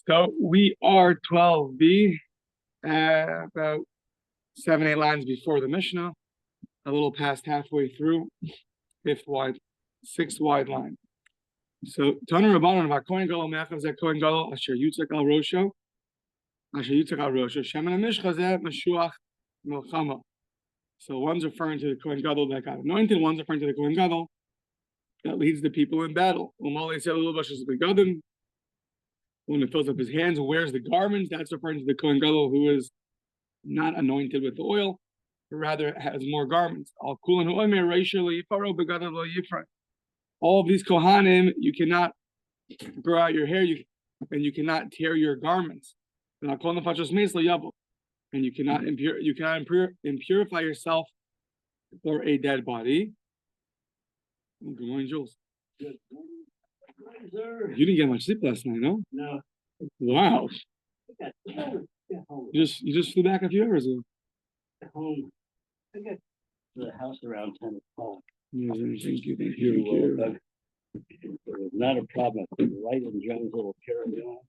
So we are 12b, about 7-8 lines before the Mishnah, a little past halfway through, sixth wide line. So Tanu Rabbanon Kohen Gadol Mechav Zeh Kohen Gadol Asher Yitzchak Al Rosho Shemen HaMishcha Zeh Meshuach Milchama. So one's referring to the Kohen Gadol that got anointed, one's referring to the Kohen Gadol that leads the people in battle. When it fills up his hands and wears the garments, that's referring to the Kohen Gadol who is not anointed with the oil, but rather has more garments. All of these Kohanim, you cannot grow out your hair, and you cannot tear your garments. And you cannot impurify yourself for a dead body. Good morning, Jules. Good morning, sir. You didn't get much sleep last night, no? No. Wow. I got home. You just flew back a few hours ago. Home. I got to the house around 10 o'clock. Yes, thank you. Not a problem. Right in John's little carry-on.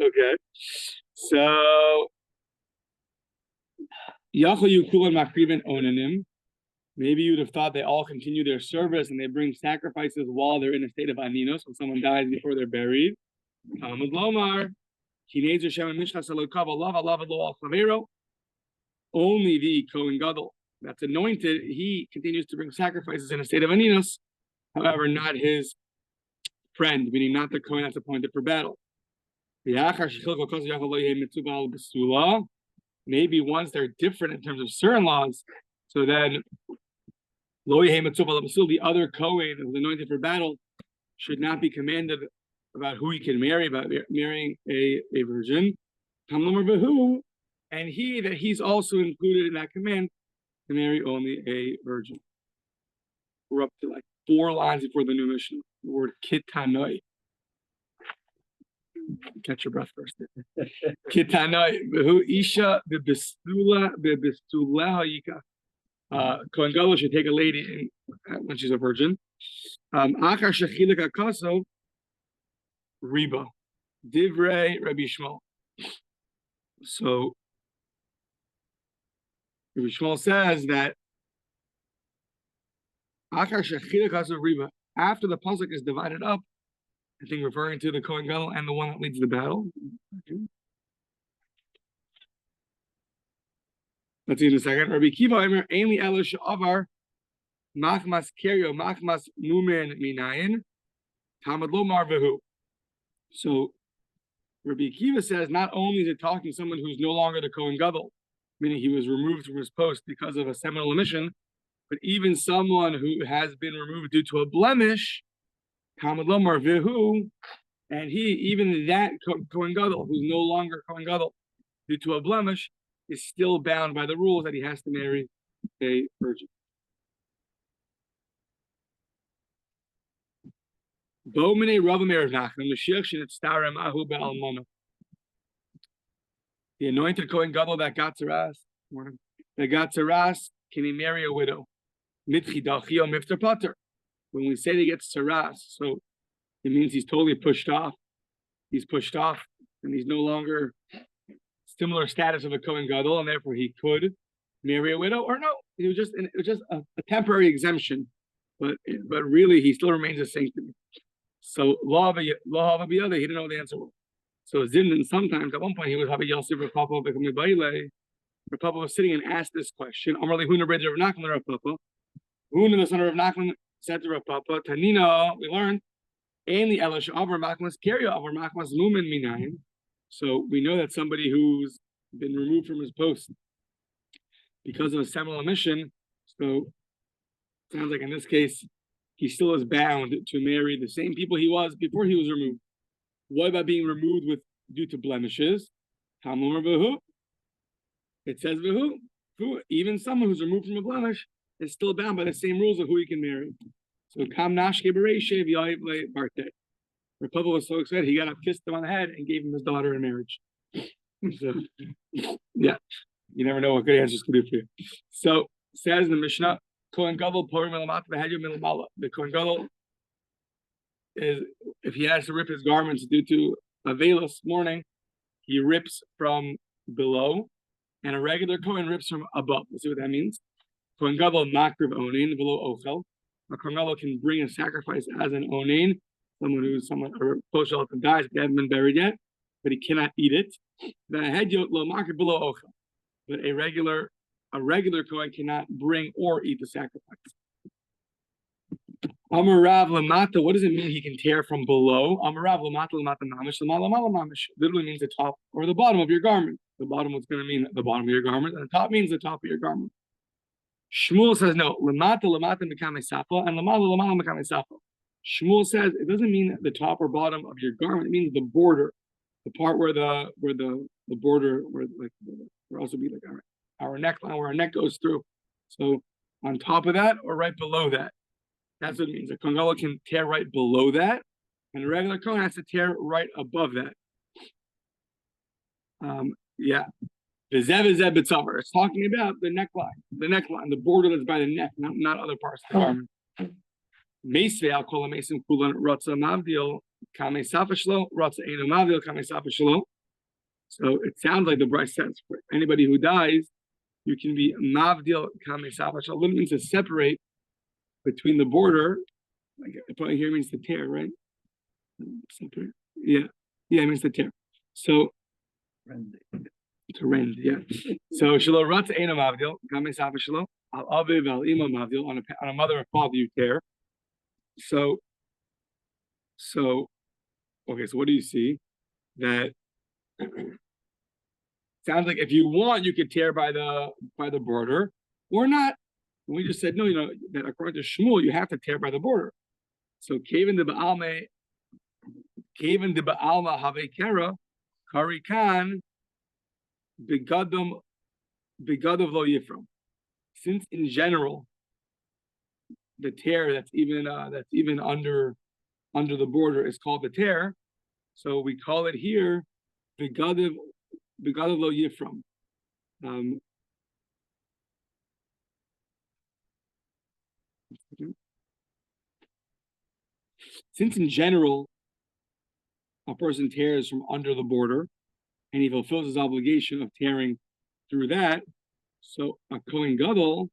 Okay. So, maybe you'd have thought they all continue their service and they bring sacrifices while they're in a state of aninos, when someone dies before they're buried. Talmud Lomar, only the Kohen Gadol that's anointed, he continues to bring sacrifices in a state of aninos, however, not his friend, meaning not the Kohen that's appointed for battle. Maybe once they're different in terms of certain laws, so then the other Kohen who was anointed for battle should not be commanded about who he can marry, about marrying a virgin. And he's also included in that command to marry only a virgin. We're up to like 4 lines before the new Mishnah. The word kitanoi. Catch your breath first. Kitanoi. Who isha bebistula hayika. Kohen Gadol should take a lady when she's a virgin. Achar shechilek akaso riba divrei Rabbi Shmuel. So Rabbi Shmuel says that achar shechilek akaso riba, after the pasuk is divided up, I think referring to the Kohen Gadol and the one that leads the battle. Let's see in a second. Rabbi Kiva Omer Ainli Elish Avar Machmas Kerio Machmas Numen Minayin Talmud Lomar Vehu. So Rabbi Kiva says not only is it talking to someone who's no longer the Kohen Gadol, meaning he was removed from his post because of a seminal omission, but even someone who has been removed due to a blemish, Talmud Lomar Vehu, and even that Kohen Gadol who's no longer Kohen Gadol due to a blemish, is still bound by the rules that he has to marry a virgin. The anointed Kohen Gadol that got tzaras, can he marry a widow? When we say they get tzaras, so it means he's totally pushed off. He's pushed off, and he's no longer similar status of a Kohen Gadol, and therefore he could marry a widow, or no, it was just a temporary exemption, but really he still remains a sanctum. So law of the other, he didn't know the answer. So Zimdan sometimes at one point he was Habi Yosef Rav Papa becoming Baile. Rav Papa was sitting and asked this question. Amarli Huna Bridge Rav Nachman Rav Papa. Huna the son of Rav Nachman said to Rav Papa, Tanina, we learned, Ainli Elish Avar Machmas Kerio Avar Machmas Lumen Minayin. So we know that somebody who's been removed from his post because of a seminal omission, so it sounds like in this case, he still is bound to marry the same people he was before he was removed. What about being removed due to blemishes? It says even someone who's removed from a blemish is still bound by the same rules of who he can marry. So Kam Nashke Bereshev Yaivle Barte. Papa was so excited, he got up, kissed him on the head, and gave him his daughter in marriage. So, yeah, you never know what good answers could do for you. So, says the Mishnah, Kohen Gadol Porim Elamat V'Hedyu Milamala. The Kohen Gadol is, if he has to rip his garments due to Avelos morning, he rips from below, and a regular Kohen rips from above. Let's see what that means. Kohen Gadol makriv onin below ochel. A Kohen Gadol can bring a sacrifice as an onin, someone or post relative dies, but they haven't been buried yet, but he cannot eat it. Then a hedyot lo makriv below ochel. But a regular Kohen cannot bring or eat the sacrifice. Amar Rav Lamata, what does it mean he can tear from below? Amar Rav Lamata Lamata Mamish Lamala Mamish. Literally means the top or the bottom of your garment. The bottom was going to mean the bottom of your garment, and the top means the top of your garment. Shmuel says no. Lamata Mekame Safa and Lamala Mekame Safa. Shmuel says it doesn't mean the top or bottom of your garment. It means the border, the part where the border, where also be like our neckline, where our neck goes through. So on top of that or right below that. That's what it means. A Kohen Gadol can tear right below that, and a regular Kohen has to tear right above that. Yeah. It's talking about the neckline, the border that's by the neck, not other parts of the garment. So it sounds like the Bryce says for anybody who dies, you can be mavdil kame safashlo. It means to separate between the border. Like the point here means to tear, right? Separate. Yeah, it means to tear. So to rend, yeah. So shelo ratz eina mavdil kame safashlo al aviv al ima mavdil on a mother and father you tear. So okay. So what do you see? That sounds like if you want, you could tear by the border or not. We just said no. That according to Shmuel, you have to tear by the border. So kaven de ba'alma have kera karikan begadov lo yifram. Since in general the tear that's even under the border is called the tear, so we call it here begadov lo yifram. Since in general a person tears from under the border and he fulfills his obligation of tearing through that, so a Kohen Gadol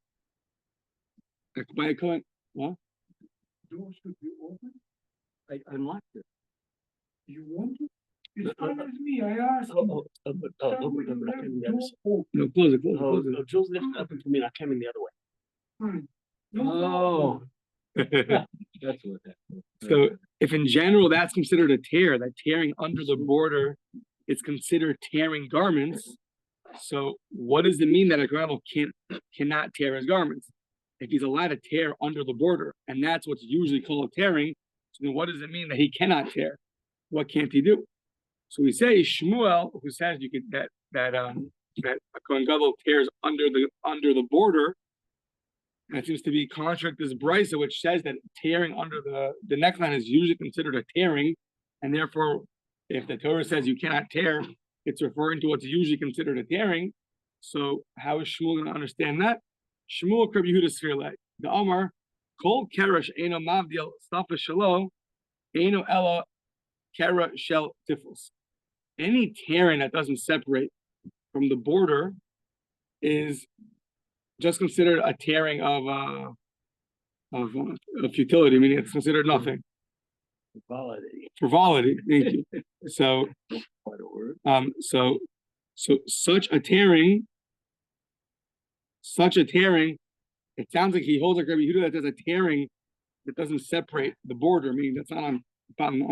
by a Kohen, what? Doors should be open. I unlocked it. You want to? It's fine with me. I asked. No, close it. Joe's left open to me, and I came in the other way. Oh. That's what happened. So if in general that's considered a tear, that tearing under the border is considered tearing garments, so what does it mean that a Kohen cannot tear his garments? If he's allowed to tear under the border, and that's what's usually called tearing, so then what does it mean that he cannot tear? What can't he do? So we say Shmuel, who says you could that a Kohen Gadol tears under the border. That seems to be contrary to this brisa, which says that tearing under the neckline is usually considered a tearing, and therefore, if the Torah says you cannot tear, it's referring to what's usually considered a tearing. So how is Shmuel going to understand that? Shmuel Rabbi Yehuda Sfirle, the Omar, Kol Keresh Eino Mavdil Stafa Shalo, Eino Ella Kera Shel Tifus. Any tearing that doesn't separate from the border is just considered a tearing of futility, meaning it's considered nothing. Frivolity. Thank you. So, so such a tearing. It sounds like he holds like Rabbi Yehuda that there's a tearing that doesn't separate the border, meaning that's not on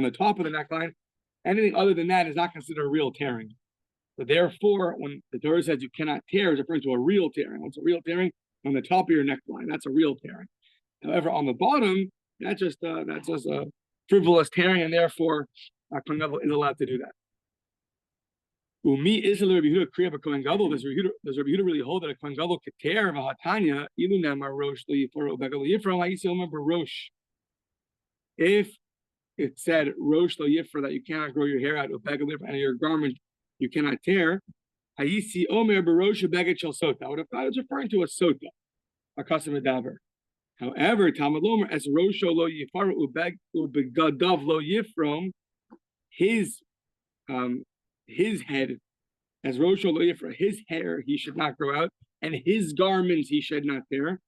the top of the neckline. Anything other than that is not considered a real tearing. So therefore, when the Torah says you cannot tear, it's referring to a real tearing. What's a real tearing? On the top of your neckline, that's a real tearing. However, on the bottom, that's just a frivolous tearing, and therefore, a Kohen Gadol is allowed to do that. Umi is Rabbi Yehuda kriya Kohen Gadol. Does Rabbi Yehuda really hold that a Kohen Gadol could tear v'hatanya ilu nemar rosh lo yifaro begel yifro ha'isi omer barosh? If it said rosh lo yifro that you cannot grow your hair out of begel yifro and your garment you cannot tear. Hayisi omer barosh beged shel sota. I would have thought it was referring to a sota, a custom medaber. However, Talmud lomer as rosho lo yifaro ubegadav lo yifrom, his his head, as Rosh for his hair he should not grow out, and his garments he should not tear.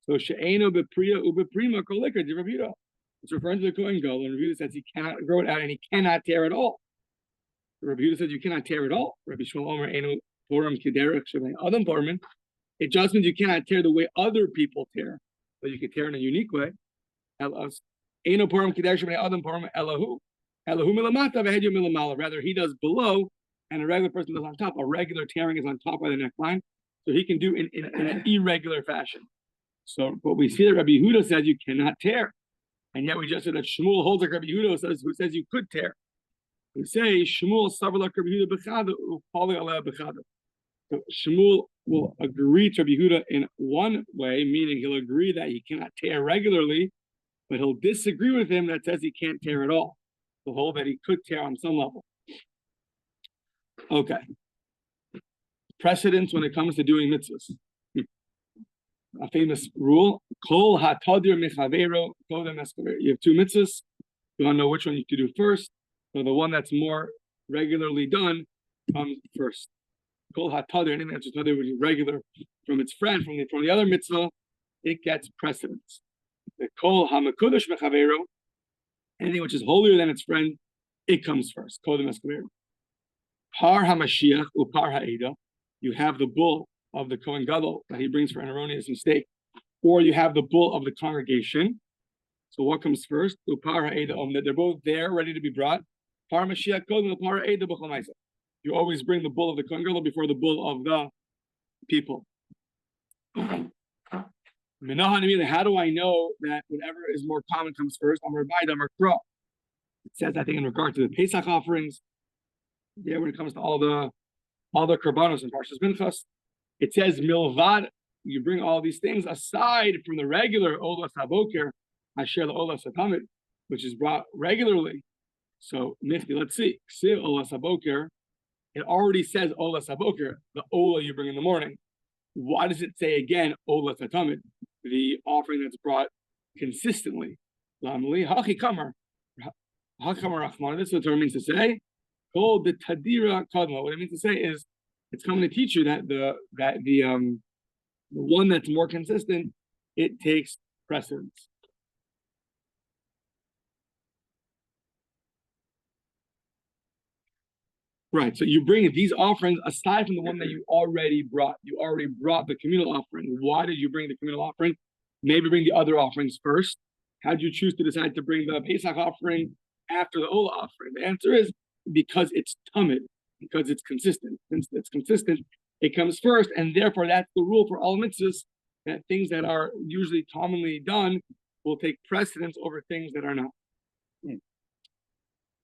So she'eno bepriya ubeprima kolika di Rabbi Yehuda. It's referring to the Kohen Gadol, and Rabbi Yehuda says he cannot grow it out and he cannot tear at all. Rabbi Yehuda says you cannot tear at all. Rabbi Shmuel Omer eno poram kiderech shebei adam porman. It just means you cannot tear the way other people tear, but you can tear in a unique way. Eno poram kiderech shebei adam porman elahu milamata v'hedyu milamala. Rather, he does below, and a regular person does on top. A regular tearing is on top by the neckline, so he can do in an irregular fashion. So, but we see that Rabbi Yehuda says you cannot tear, and yet we just said that Shmuel holds like Rabbi Yehuda who says you could tear. We say Shmuel savarlak Rabbi Yehuda bechada upali aleh bechada. So Shmuel will agree to Rabbi Yehuda in one way, meaning he'll agree that he cannot tear regularly, but he'll disagree with him that says he can't tear at all. He'll hold that he could tear on some level. Okay. Precedence when it comes to doing mitzvahs. A famous rule: Kol hatadir mechavero kodem eskaver. You have two mitzvahs. You want to know which one you have to do first. So the one that's more regularly done comes first. Kol hatadir, anything that's tadir, which is regular from its friend, from the other mitzvah, it gets precedence. The kol hamakudosh mechavero, anything which is holier than its friend, it comes first. Kodem eskaver. Par hamashiach upar ha'eda. You have the bull of the Kohen Gadol that he brings for an erroneous mistake, or you have the bull of the congregation. So what comes first? Upar ha'eda that they're both there, ready to be brought. Par Mashiach kodem upar ha'eda b'chol ma'aseh. You always bring the bull of the Kohen Gadol before the bull of the people. How do I know that whatever is more common comes first? It says, I think, in regard to the Pesach offerings, there when it comes to all the korbanos and Parshas Minchas, it says milvad. You bring all these things aside from the regular olas haboker, asher olas hatamid, which is brought regularly. So nifty, let's see. Ksiv olas haboker. It already says olas haboker, the ola you bring in the morning. Why does it say again olas hatamid, the offering that's brought consistently? Lamli hachi kamar, hakamar rachman. This is what the term means to say. Called the tadira kadma. What it means to say is, it's coming to teach you that the one that's more consistent, it takes precedence. Right. So you bring these offerings aside from the one that you already brought. You already brought the communal offering. Why did you bring the communal offering? Maybe bring the other offerings first. How did you choose to decide to bring the Pesach offering after the Ola offering? The answer is because it's tamid, because it's consistent. Since it's consistent, it comes first, and therefore that's the rule for all mitzvahs, that things that are usually commonly done will take precedence over things that are not.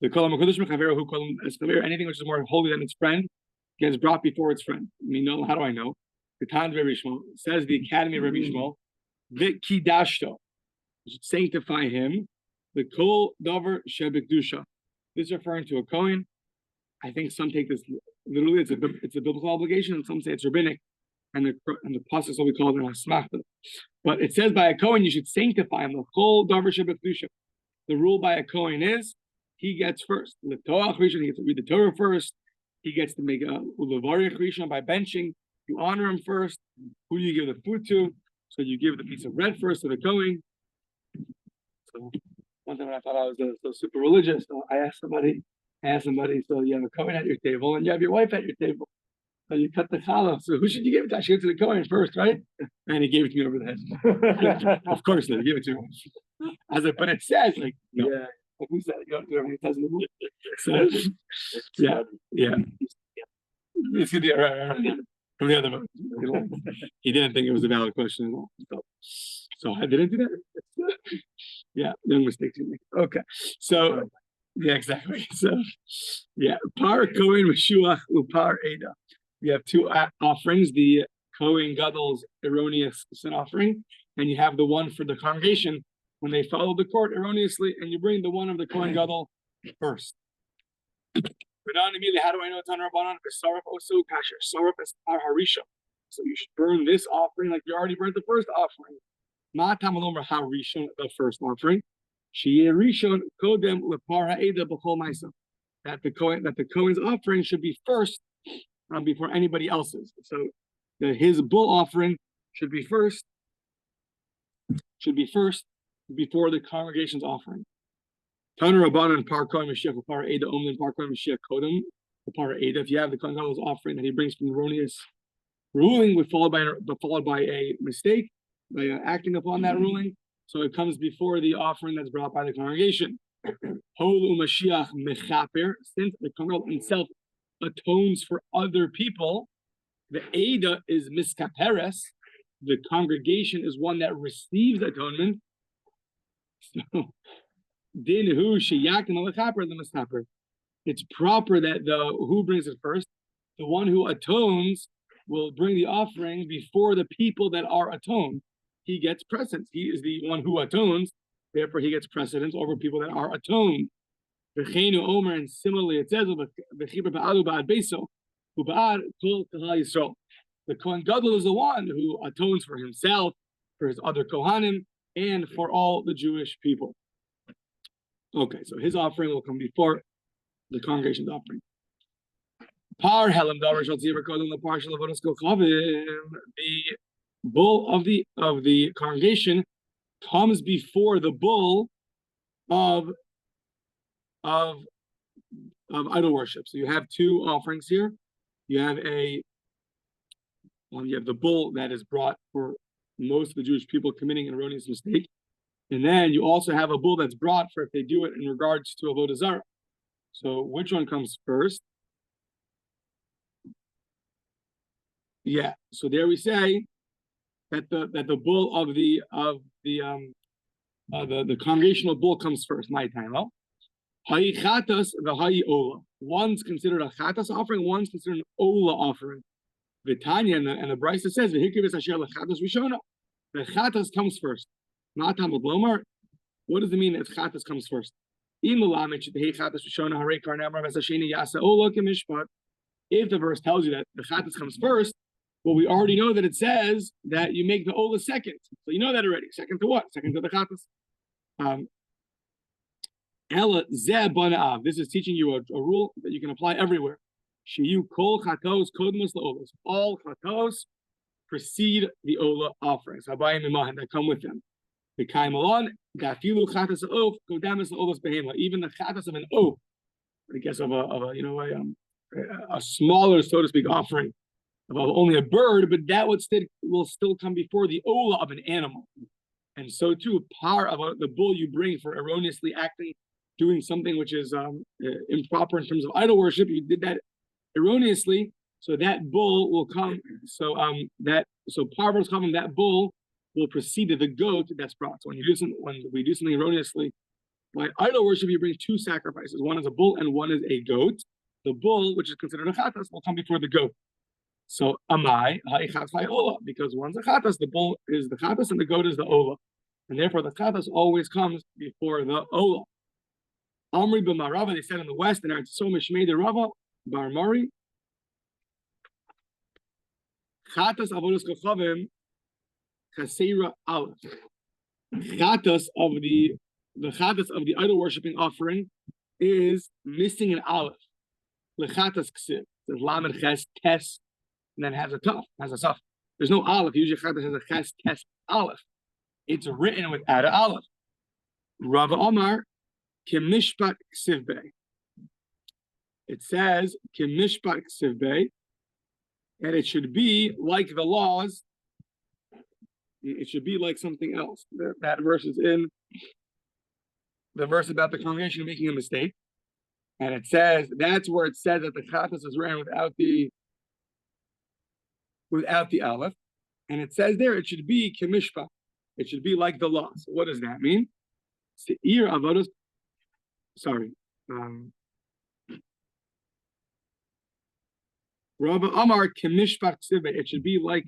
The kolam hakodesh mechaveru hu kolam eskaver. Anything which is more holy than its friend gets brought before its friend. I mean, no, how do I know? The Talmud of Rabbi Shmuel says, the Academy of Rabbi Shmuel, v'kidashto, you should sanctify him. The kol davar shebekdusha. This is referring to a Kohen. I think some take this literally. It's a biblical obligation, and some say it's rabbinic, and the process what we call it an asmachta. But it says by a Kohen you should sanctify him. The kol davar shebekdusha. The rule by a Kohen is he gets first. He gets to read the Torah first. He gets to make a ulevarich rishon by benching. You honor him first. Who do you give the food to? So you give the piece of bread first to the Kohen. So one time when I thought I was so super religious, so I asked somebody, so you have a Kohen at your table and you have your wife at your table. So you cut the challah. So who should you give it to? I should give it to the Kohen first, right? And he gave it to me over the head. Of course, they give it to him. I was like, but it says, like, no. Yeah. Like we said, you don't do everything it says in the book. So, yeah. It's good. From the other one. He didn't think it was a valid question at all. So I didn't do that. Yeah, no mistakes you make. Okay. So yeah, exactly. So yeah, par Kohen Meshuach upar Eda. We have two offerings, the Kohen Gadol's erroneous sin offering, and you have the one for the congregation when they follow the court erroneously, and you bring the one of the Kohen Gadol first. But now immediately, how do I know it's on Rabbanan? Saraf also kasher. Saraf is par harisha. So you should burn this offering like you already burned the first offering. Ma'atam alomer harishon, the first offering. Sheyeh rishon kodem lepar ha'eda b'chol ma'isa. that the Kohen's offering should be first before anybody else's. So his bull offering should be first before the congregation's offering. Tana Rabbanan Par Kohen Mashiach Par Eda Omlin Par Kohen Mashiach Kodem the Par Eda. If you have the Kohen Gadol's offering that he brings from the erroneous ruling, followed by a mistake, by acting upon that ruling, so it comes before the offering that's brought by the congregation. Holu Mashiach Mechaper, since the Kohen Gadol himself atones for other people, the Eda is Miskaperes. The congregation is one that receives atonement. So, Dinhu Shayak and the Miskaper. It's proper that who brings it first, the one who atones will bring the offering before the people that are atoned. He gets precedence. He is the one who atones, therefore he gets precedence over people that are atoned. And similarly it says, the Kohen Gadol is the one who atones for himself, for his other Kohanim, and for all the Jewish people. Okay, so his offering will come before the congregation's offering. The bull of the congregation comes before the bull of idol worship. So you have two offerings here. You have the bull that is brought for most of the Jewish people committing an erroneous mistake. And then you also have a bull that's brought for if they do it in regards to Avodah Zora. So which one comes first? Yeah. So there we say that the bull of the congregational bull comes first. My time. Hayi chatas v'hayi ola. One's considered a chatas offering. One's considered an ola offering. V'tanya and the Brisa says v'hikriv asher lechatas rishona. The chatas comes first. Not Talmud Lomar. What does it mean that chatas comes first? If the verse tells you that the chatas comes first, well, we already know that it says that you make the ola second. So you know that already. Second to what? Second to the chatas. This is teaching you a rule that you can apply everywhere. All chatos precede the ola offerings. That come with them. Even the chatas of an oak, I guess of a smaller, so to speak, offering of only a bird, but that will still come before the ola of an animal. And so too, par of the bull you bring for erroneously doing something which is improper in terms of idol worship, you did that erroneously, so that bull will come. So par of coming, that bull will precede the goat that's brought. So when we do something erroneously, by idol worship, you bring two sacrifices. One is a bull and one is a goat. The bull, which is considered a chatas, will come before the goat. So amai ha'ichatz ha'ola, because one's a chatas, the bull is the chatas and the goat is the ola, and therefore the chatas always comes before the ola. Amri b'marava, they said in the west, and it's so mishmei de Rava bar Mari. Chatas avodas kochavim chasera aleph. Chatas of the chatas of the idol worshipping offering is missing an aleph. Lechatas ksiv. There's lamed ches tes, and then has a tuf, has a saf. There's no aleph. Usually chatas has a ches tes aleph. It's written without an aleph. Rav Omar kimishpat ksiv bey. It says kimishpat ksiv bey, and it should be like the laws. It should be like something else. That verse is in the verse about the congregation making a mistake. And it says, that's where it says that the chatas is written without the aleph. And it says there, it should be kemishpa. It should be like the law. So what does that mean? Seir avodos. Sorry. Rabbi Amar kemishpa ksive. It should be like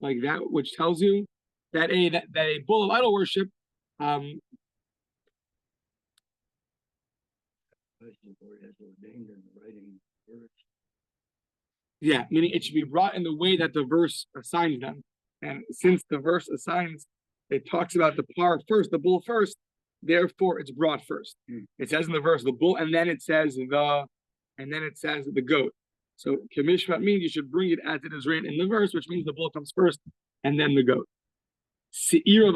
that, which tells you that a bull of idol worship yeah, meaning it should be brought in the way that the verse assigns them. And since the verse assigns, it talks about the par first, the bull first, therefore it's brought first. It says in the verse the bull, and then it says the goat. So Kamishvat means you should bring it as it is written in the verse, which means the bull comes first and then the goat. So you have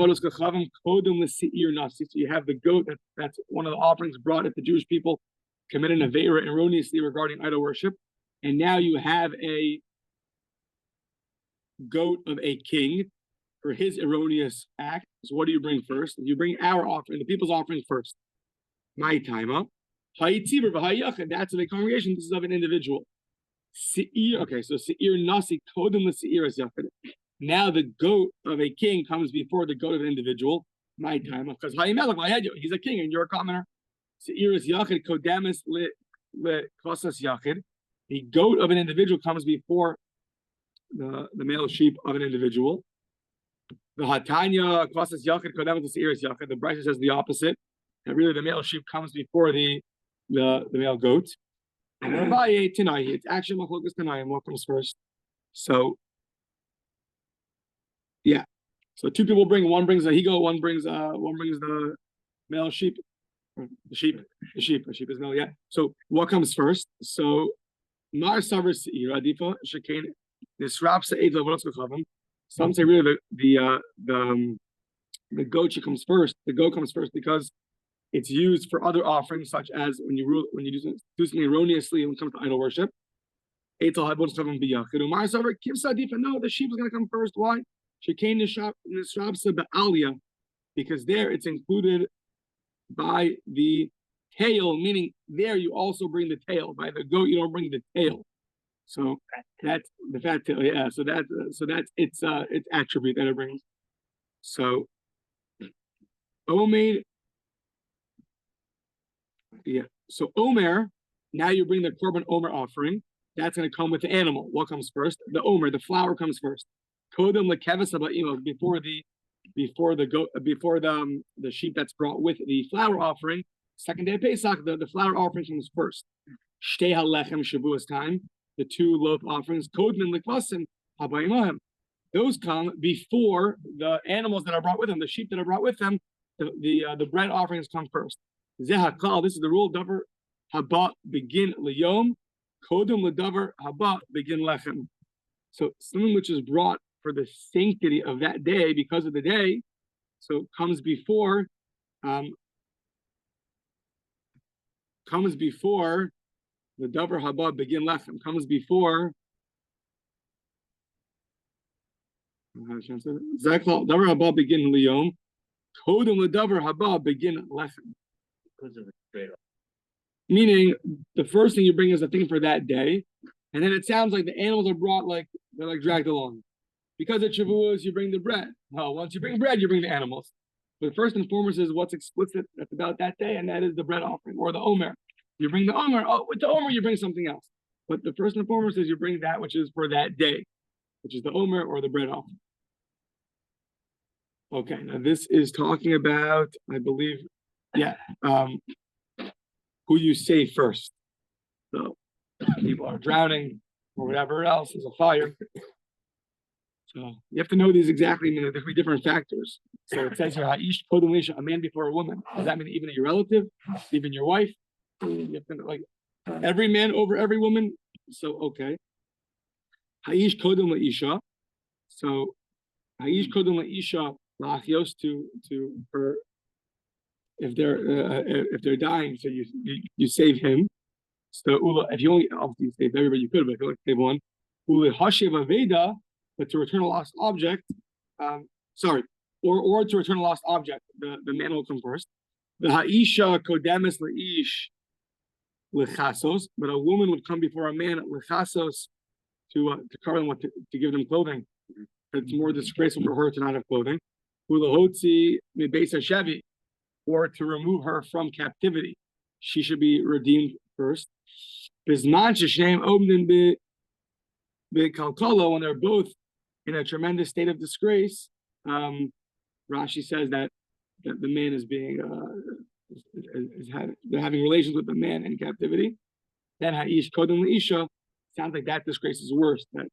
the goat, that's one of the offerings brought if the Jewish people committed an aveira erroneously regarding idol worship. And now you have a goat of a king for his erroneous act. So what do you bring first? You bring our offering, the people's offering first. My time up. That's of a congregation. This is of an individual. Okay, so Seir Nasi Kodem Seir is Yachid. Now the goat of a king comes before the goat of an individual. My time, because he's a king and you're a commoner. Seir is Yachid Kodemis le Kosas Yachid. The goat of an individual comes before the male sheep of an individual. The Hatanya Kosas Yachid Kodemis Seir is Yachid. The Brisa says the opposite. That really the male sheep comes before the male goat. And Rabbi Tanai, it's actually Machlokas Tanai, what comes first? So, yeah. So two people bring, one brings a he-goat, one brings the male sheep. The sheep is male, yeah. So what comes first? So Mar Savar Seir, Adifa, Shekain, Nisrapsa Eid Levotzkachavim. Some say really the goat comes first. The goat comes first because it's used for other offerings, such as when you do something erroneously when it comes to idol worship. No, the sheep is going to come first. Why? Because there it's included by the tail, meaning there you also bring the tail. By the goat, you don't bring the tail. So that's the fat tail. Yeah. So that's its attribute that it brings. So Omer. Yeah. So Omer, now you bring the korban Omer offering. That's going to come with the animal. What comes first? The Omer, the flour comes first. Kodem lekeves before the sheep that's brought with the flour offering. Second day of Pesach, the flour offering comes first. Shtei halechem shavuos time. The two loaf offerings. Kodem lekvasim habayimohem. Those come before the animals that are brought with them, the sheep that are brought with them. The bread offerings come first. Zehakal, this is the rule. Davar haba begin liyom, kodem ledavar haba begin lechem. So something which is brought for the sanctity of that day because of the day, so comes before the davar haba begin lechem, comes before Zehakal davar haba begin liyom, kodem ledavar haba begin lechem. Because of the trade-off. Meaning, the first thing you bring is a thing for that day, and then it sounds like the animals are brought they're dragged along. Because at Shavuos, you bring the bread. Well, once you bring bread, you bring the animals. But first and foremost is what's explicit that's about that day, and that is the bread offering or the Omer. You bring the Omer. Oh, with the Omer, you bring something else. But the first and foremost is you bring that which is for that day, which is the Omer or the bread offering. Okay, now this is talking about, I believe, who you save first. So people are drowning or whatever else, there's a fire. So you have to know these exactly. I mean, there could be different factors. So it says here, Ha'ish kodem l'isha, a man before a woman. Does that mean even your relative, even your wife? You have to every man over every woman. So okay. Ha'ish kodem l'isha. So Ha'ish kodem l'isha lachios for if they're dying, so you save him. So if you only obviously save everybody you could, but if you only save one, ula hashiv aveda, but to return a lost object, or to return a lost object, the man will come first. The ha'isha kodemes leish lechasos, but a woman would come before a man lechasos to cover them, to give them clothing. It's more disgraceful for her to not have clothing. Ula hotzi mibesa shevi, or to remove her from captivity. She should be redeemed first. Bisman sheshem obnin b'kalkala, when they're both in a tremendous state of disgrace, Rashi says that the man is being they're having relations with the man in captivity. Then ha'ish kodem l'isha, sounds like that disgrace is worse. That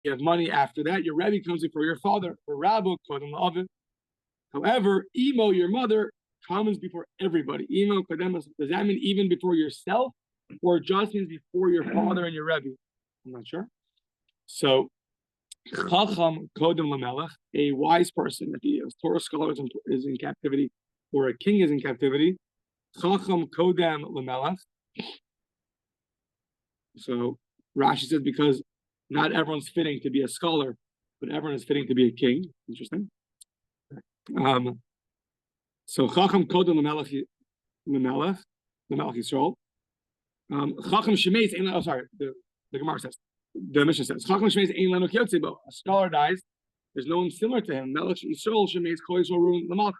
you have money after that. Your Rebbe comes before your father. For Rabbi, however, Imo, your mother, comes before everybody. Imo, does that mean even before yourself, or just means before your father and your Rebbe? I'm not sure. So, Chacham Kodem Lamelech, a wise person, if he is Torah scholar is in captivity, or a king is in captivity, Chacham Kodem Lamelech. So Rashi says because not everyone's fitting to be a scholar, but everyone is fitting to be a king. Interesting. So Chacham Kodem Lamelech Yisrael. Chacham Shemeis. Oh, sorry. The Gemara says. The Mishnah says, Chacham Shemeis Ein Lanu Kyotzebo. A scholar dies, there's no one similar to him. Melech Yisrael Shemeis Kol Yisrael Ruin Lamalcha.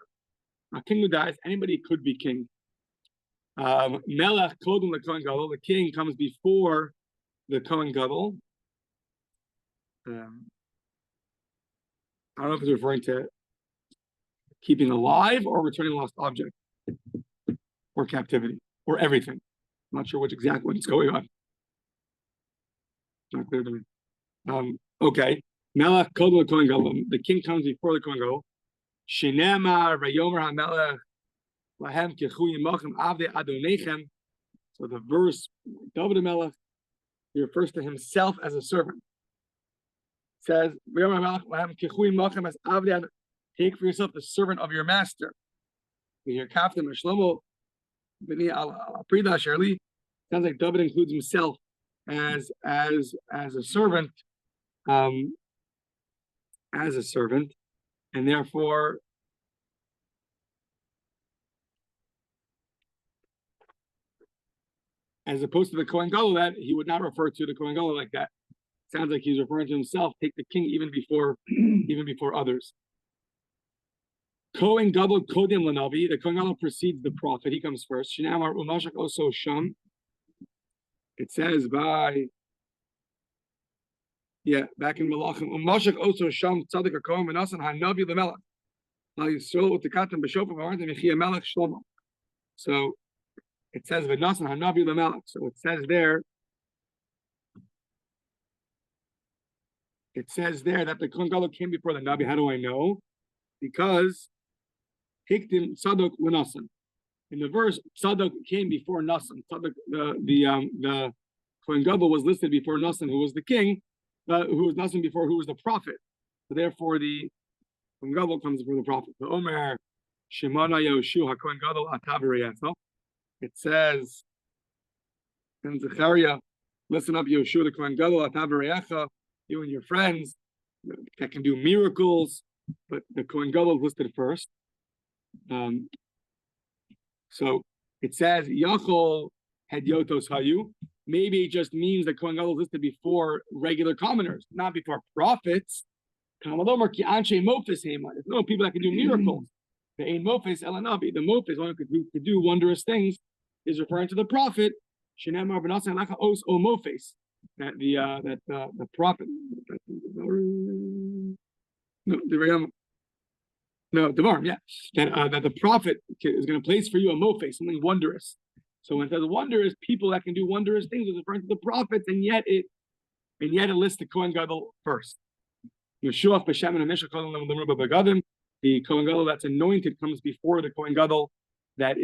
A king who dies, anybody could be king. Melech Kodem LeKohen Gadol. The king comes before the Kohen Gadol. I don't know if it's referring to keeping alive or returning lost object, or captivity, or everything. I'm not sure what's going on. Not clear to me. Okay. Melech Kodem LeKohen Gadol. The king comes before the Kohen Gadol. Shenemar Vayomer HaMelech Lahem Kechu Yimachem Avdei Adonechem. So the verse, David HaMelech, he refers to himself as a servant. It says, Vayomer HaMelech Lahem Kechu Yimachem as Avdei Adonechem. Take for yourself the servant of your master. We hear Kaftim Shlomo B'nei Al-Prida Shirli. Sounds like David includes himself as a servant, and therefore as opposed to the Kohen Gadol, that he would not refer to the Kohen Gadol like that. Sounds like he's referring to himself. Take the king even before others. Kohen Gadol Kodem Lanavi. The Kohen Gadol precedes the prophet. He comes first. Shinamar Umashak also Sham. It says back in Malachim, Umashak also Sham Tzadik HaKohen Menasan HaNavi L'Melech. Now Yisrael Utikatam B'Shofar V'Amartim Yechia Melech Shlomo. So it says V'Nasan HaNavi L'Melech. So it says there that the Kohen Gadol came before the Navi. How do I know? Because Hiktim Tzadok L'Nasan. In the verse, Tzadok came before Nasan. Tzadok, the Kohen Gadol was listed before Nasan, who was the king, who was Nasan before, who was the prophet. So therefore, the Kohen Gadol comes before the prophet. The Omer Shemana Yoshu HaKohen Gadol Atav. It says in Zechariah, listen up, Yoshu the Kohen Gadol Atav, you and your friends that can do miracles, but the Kohen Gadol is listed first. So it says Yachol had Yotos Hayu. Maybe it just means that Kohen Gadol is listed before regular commoners, not before prophets. There's no people that can do miracles. The Ein Mofes Elanabi. The Mofes, one who could do wondrous things, is referring to the prophet. Shenemar B'Nasan Lacha Os O Mofes. That the prophet. No, Devarim, yeah. That the prophet is going to place for you a mofes, something wondrous. So when it says wondrous, people that can do wondrous things is referring to the prophets, and yet it lists the Kohen Gadol first. The Kohen Gadol that's anointed comes before the Kohen Gadol that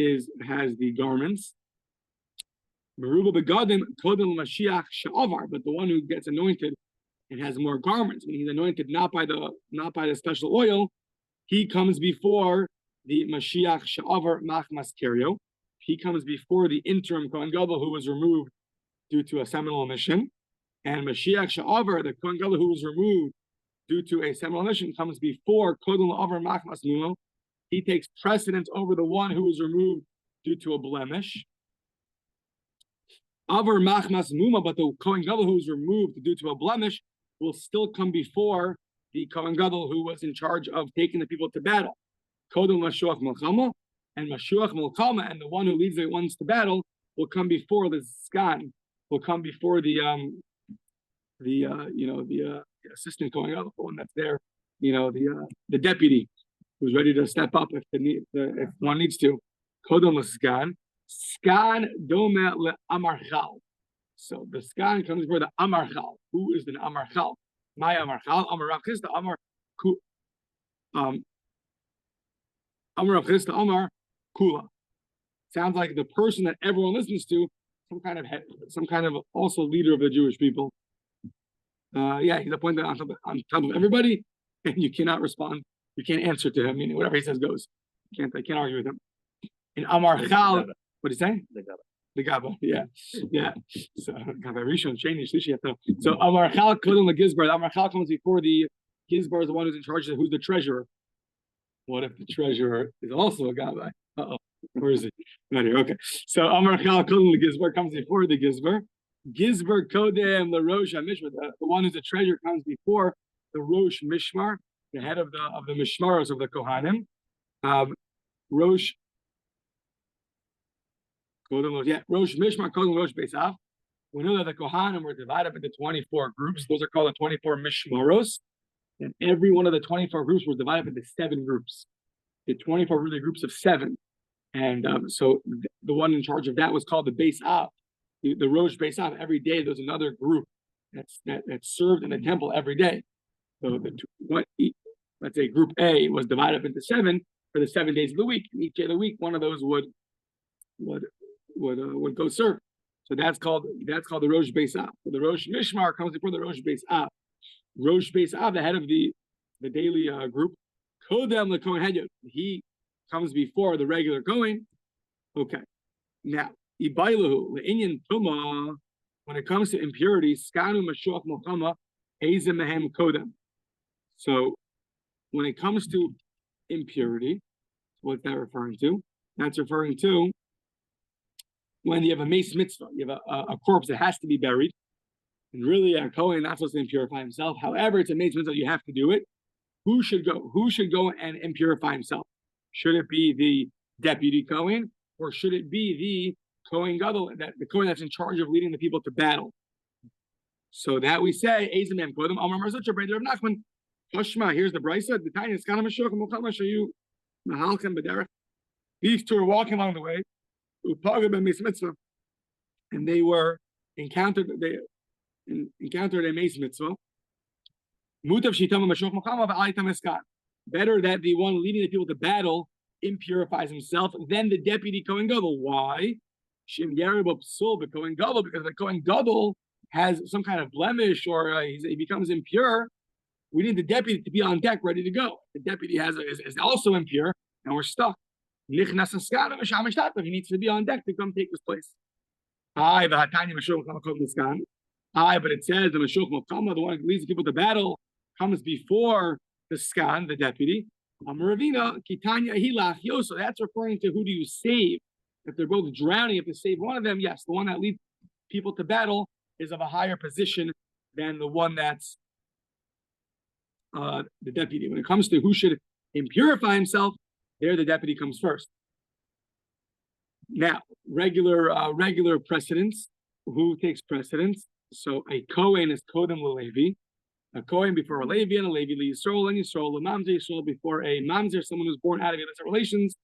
has the garments. But the one who gets anointed and has more garments, when he's anointed not by the special oil, he comes before the Mashiach Sha'avar Machmas Kerio. He comes before the interim Kohen Gadol who was removed due to a seminal omission. And Mashiach Sha'avar, the Kohen Gadol who was removed due to a seminal omission, comes before Kodel La'avar Machmas Nulo. He takes precedence over the one who was removed due to a blemish. Avar Machmas Muma, but the Kohen Gadol who was removed due to a blemish will still come before the Kohen Gadol who was in charge of taking the people to battle. Kodem Mashuach Melchama, and Mashuach Melchama, and the one who leads the ones to battle will come before the Skan, will come before the assistant Kohen Gadol, the one that's there, the deputy who's ready to step up if one needs to. Kodem Skan Dome Le Amarchal. So the Skan comes before the Amarchal. Who is the Amarchal? My Amar Chal, Amar Rav Chisda, Amar Rav Chisda, Amar Kula. Sounds like the person that everyone listens to, some kind of also leader of the Jewish people. He's appointed on top of everybody, and you cannot respond. You can't answer to him. Meaning whatever he says goes. I can't argue with him. In Amar Chal, what did he say? The Gaba, yeah. So Gaba Rishon, Sheni, Shlishi. So Amar Chal Kollel the Gizbar. Amar Chal comes before the Gizbar is the one who's in charge of who's the treasurer. What if the treasurer is also a Gaba? Where is he? Not here. Okay. So Amar Chal Kollel the Gizbar comes before the Gizbar. Gizbar Kodem the Rosh HaMishmar. The one who's the treasurer comes before the Rosh Mishmar, the head of the Mishmaros of the Kohanim. Rosh Mishmar, Kollel, Rosh Beisav. We know that the Kohanim were divided up into 24 groups. Those are called the 24 Mishmaros. And every one of the 24 groups was divided up into 7 groups. The 24 really groups of 7. And so the one in charge of that was called the Beisav, the Rosh Beisav. Every day there was another group that served in the temple every day. So let's say Group A was divided up into 7 for the 7 days of the week. And each day of the week, one of those would go serve. So that's called the Rosh Beisav. So the Rosh Mishmar comes before the Rosh Beisav. Rosh Beisav, the head of the daily group, Kodem the Kohen Hedyot. He comes before the regular Kohen. Okay. Now, Ibailahu, the Inyan Tuma, when it comes to impurity, Skanu Mashuach Mokama, Ezem Mehem Kodem. So when it comes to impurity, what's that referring to? That's referring to when you have a mace mitzvah, you have a corpse that has to be buried, and really a Kohen not supposed to impurify himself. However, it's a mace mitzvah, you have to do it. Who should go? Who should go and impurify himself? Should it be the deputy Kohen, or should it be the Kohen Gadol, the Kohen that's in charge of leading the people to battle? So that we say, Ezemem Kodem, Amar Marzucha, Breder of Nachman, Hashma, here's the Brisa, the Tanya, Skana Mashuach, Mokama Shayu, Mahalkim Bederech. These two are walking along the way, and they were encountered a mace mitzvah. Better that the one leading the people to battle impurifies himself than the deputy Kohen Gadol. Why? Because the Kohen Gadol has some kind of blemish or he becomes impure. We need the deputy to be on deck, ready to go. The deputy is also impure, and we're stuck. He needs to be on deck to come take his place. But it says the Mashuach Mokama, the one who leads the people to battle, comes before the Skan, the deputy. So that's referring to who do you save? If they're both drowning, if you save one of them, yes, the one that leads people to battle is of a higher position than the one that's the deputy. When it comes to who should impurify himself, there the deputy comes first. Now, regular precedence. Who takes precedence? So a Kohen is Kodem LeLevi, a Kohen before a Levi, and a Levi LeYisrael, and Yisrael LeMamzer, Yisrael before a Mamzer, someone who's born out of illicit relations.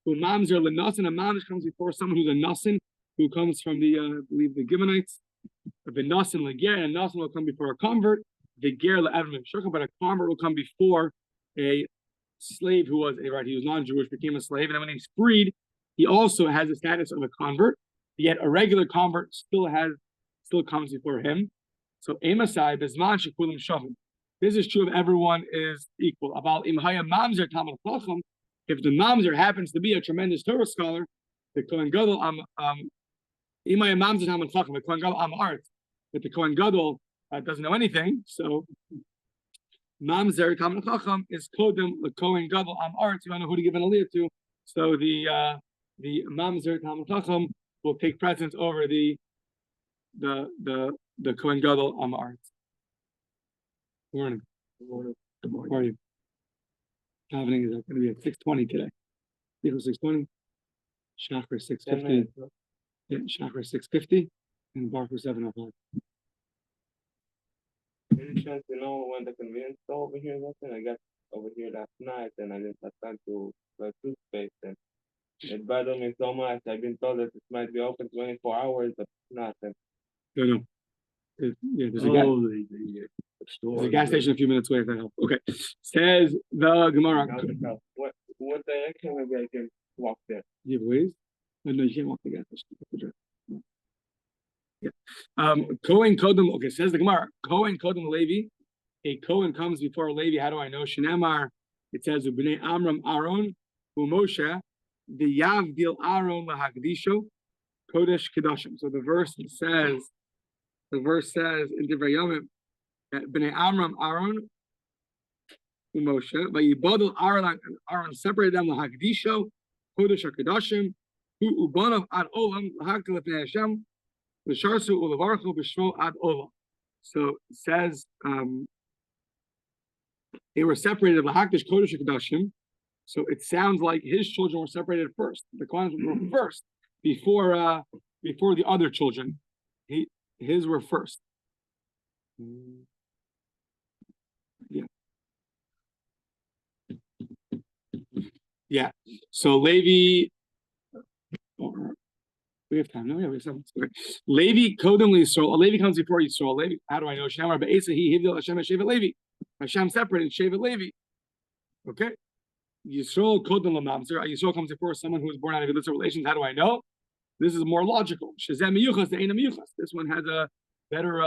Who Mamzer LeNasin, a Mamzer comes before someone who's a Nasin, who comes from the I believe the Gimonites. The Nasin LeGer, and a Nasin will come before a convert. The Ger LeAvim Shukha, but a convert will come before a slave who was he was non-Jewish, became a slave, and then when he's freed, he also has the status of a convert. Yet a regular convert still comes before him. So Emasai Bezman Shekulim Shavim. This is true of everyone is equal. About Imhaya Mamzer Talmud Chacham, if the Mamzer happens to be a tremendous Torah scholar, the Kohen Gadol Imhaya Mamzer Talmud Chacham, the Kohen Gadol Art, but the Kohen Gadol doesn't know anything. So Mamzer Talmud Chacham is Kodem the Kohen Gadol Art. You don't know who to give an aliyah to. So the Mamzer Talmud Chacham will take precedence over the Kohen Gadol Art. Good morning. Good morning. How are you? Davening is going to be at 6:20 today. Equal 6:20. Shachar 6:50. Shachar 6:50, and Bar for 7:05. Any chance to know when the convenience store over here is open? I got over here last night, and I didn't have time to buy toothpaste, and it bothered me so much. I've been told that it might be open 24 hours, but it's not. And No. Yeah, there's The store. there's a gas station a few minutes away if that helps. Okay. Says the Gemara. What direction maybe I can walk there? Do you have ways? No, you can't walk the gas station. Yeah. Kohen Kodem. Okay, says the Gemara. Kohen Kodem Levi. A Kohen comes before a Levi. How do I know? Shinamar. It says Ubnei Amram Aaron Umoshe the Yavdil Aaron lahagdisho Kodesh Kedoshim. So the verse says in Divrei Yomim that Bnei Amram Aaron Umoshe Vayibodel Aaron separated them lahagdisho Kodesh Kedoshim Hu Ubanav ad Olam lahagdil lefnei Hashem l'sharsu ulevarchu b'shmo ad Olam. So it says they were separated lahagdish Kodesh Kedoshim. So it sounds like his children were separated first. The Kohanim were first before the other children. His were first. Yeah. Yeah. So Levi. We have time. No, yeah, we have time. Okay. Levi Kodem Yisrael. Levi comes before Yisrael. Levi. How do I know? Shamar be'esa he hivdil Hashem Shevet Levi. Hashem separated Shevet Levi. Okay. Yisrael Kodem LaMamzer. Yisrael comes before someone who was born out of illicit relations. How do I know? This is more logical. Shazam Miyuchas, the Eina Miyuchas. This one has a better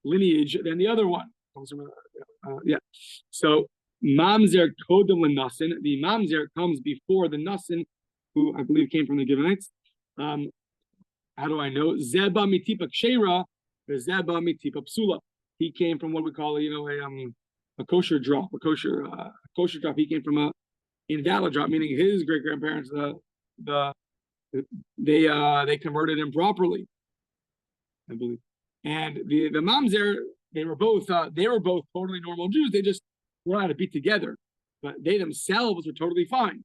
lineage than the other one. Comes from, yeah. So Mamzer Kodem LaNasin. The Mamzer comes before the Nasin, who I believe came from the Givenites. How do I know? Zeba Mitipa Kshera, Zeba Mitipa Psula. He came from what we call, a kosher drop, a kosher drop. He came from a invalid drop, meaning his great grandparents, they converted him properly, I believe. And the Mamzer, they were both totally normal Jews. They just weren't allowed to be together, but they themselves were totally fine.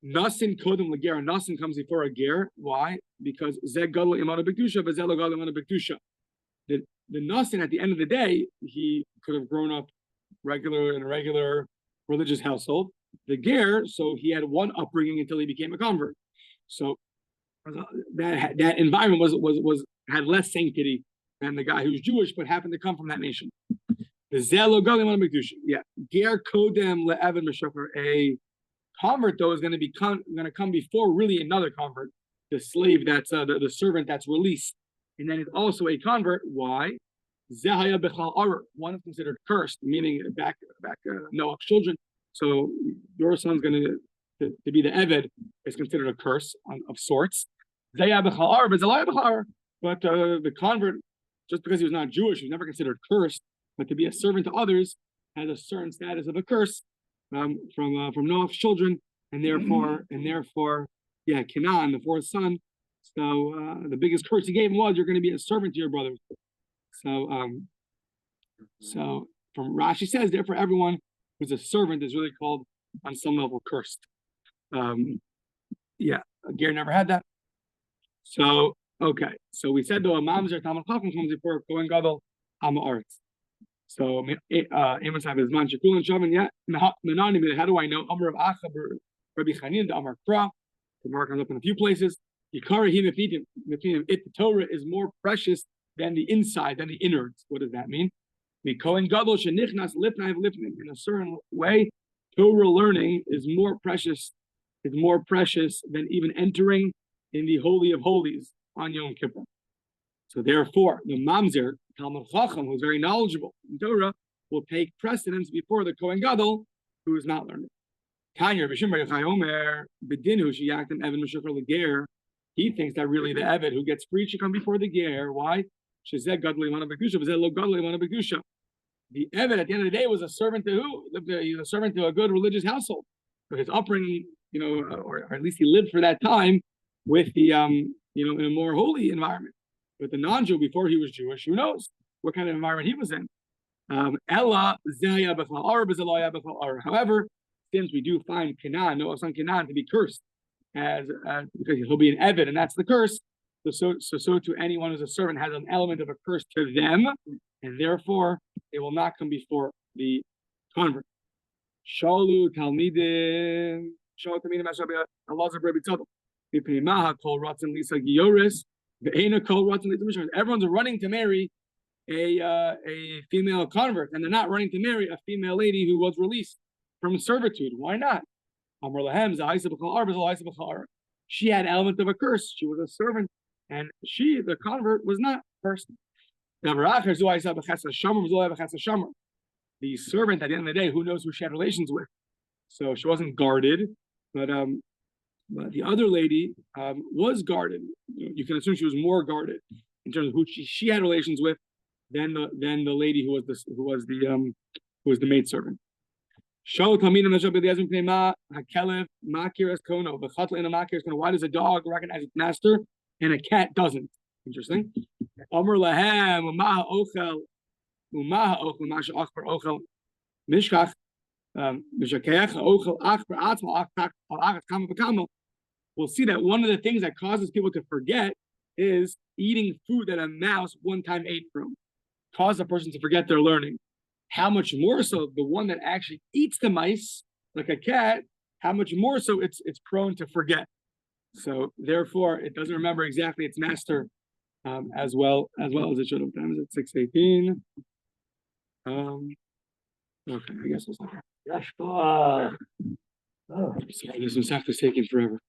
Nasin Kodem Lager. Nasin comes before a ger. Why? Because Zeg Gadol Imana Bekdusha, but Zelo Gadol Imana Bekdusha. The Nasin, at the end of the day, he could have grown up in a regular religious household. The ger, so he had one upbringing until he became a convert. So that environment had less sanctity than the guy who's Jewish but happened to come from that nation. The Zelo Gadol Imana Bekdusha. Yeah. Ger Kodem LeEvan Meshofer. A convert, though, is going to come before really another convert, the slave that's the servant that's released, and then it's also a convert. Why? Zehaya bechal arer. One is considered cursed, meaning back Noah's children. So your son's going to be the Eved is considered a curse of sorts. Zehaya bechal arer, but Zehaya bechal arer. But the convert, just because he was not Jewish, he was never considered cursed. But to be a servant to others has a certain status of a curse. From Noah's children, and therefore, yeah, Canaan, the fourth son. So the biggest curse he gave him was, you're going to be a servant to your brothers. So from Rashi says, therefore, everyone who's a servant is really called on some level cursed. Yeah, Ger never had that. So okay, so we said though a Mamzer Talmud Chacham comes before Kohen Gadol Am Haaretz. So, Amos have his man Shekul and Shavan. Yeah, how do I know? Amar of Acha, Rabbi Chanin, the Amar Kra. The Gemara comes up in a few places. Yikara he mefnitim. The Torah is more precious than the inside, than the innards. What does that mean? The Kohen Gadol shenichnas lifnai lifnim. In a certain way, Torah learning is more precious than even entering in the Holy of Holies on Yom Kippur. So therefore, the Mamzer, Talmud Chacham, who's very knowledgeable in Torah, will take precedence before the Kohen Gadol, who is not learning. He thinks that really the Eved who gets freed should come before the Ger. Why? The Eved at the end of the day was a servant to who? He was a servant to a good religious household. So his upbringing, or at least he lived for that time with the in a more holy environment. But the non-Jew, before he was Jewish, who knows what kind of environment he was in? However, since we do find Canaan, Noah's son Canaan, to be cursed, as because he'll be an Eved, and that's the curse. So to anyone who's a servant has an element of a curse to them, and therefore they will not come before the convert. Shalu Talmidim, Shalu Talmidim, Elazar Rabbi Tzadok, Mipnei Maha Kol Ratzon Lisa Gioris. Everyone's running to marry a female convert, and they're not running to marry a female lady who was released from servitude. Why not? She had element of a curse. She was a servant, and she, the convert, was not cursed. The servant, at the end of the day, who knows who she had relations with? So she wasn't guarded, but the other lady was guarded. You can assume she was more guarded in terms of who she had relations with than the lady who was the maidservant. Why does a dog recognize its master and a cat doesn't? Interesting. We'll see that one of the things that causes people to forget is eating food that a mouse one time ate from. Cause a person to forget their learning. How much more so the one that actually eats the mice, like a cat, how much more so it's prone to forget. So therefore, it doesn't remember exactly its master as well as it should have done. Is it 6:18? Okay, I guess we'll stop. Oh. Sorry, this Masechta is taking forever.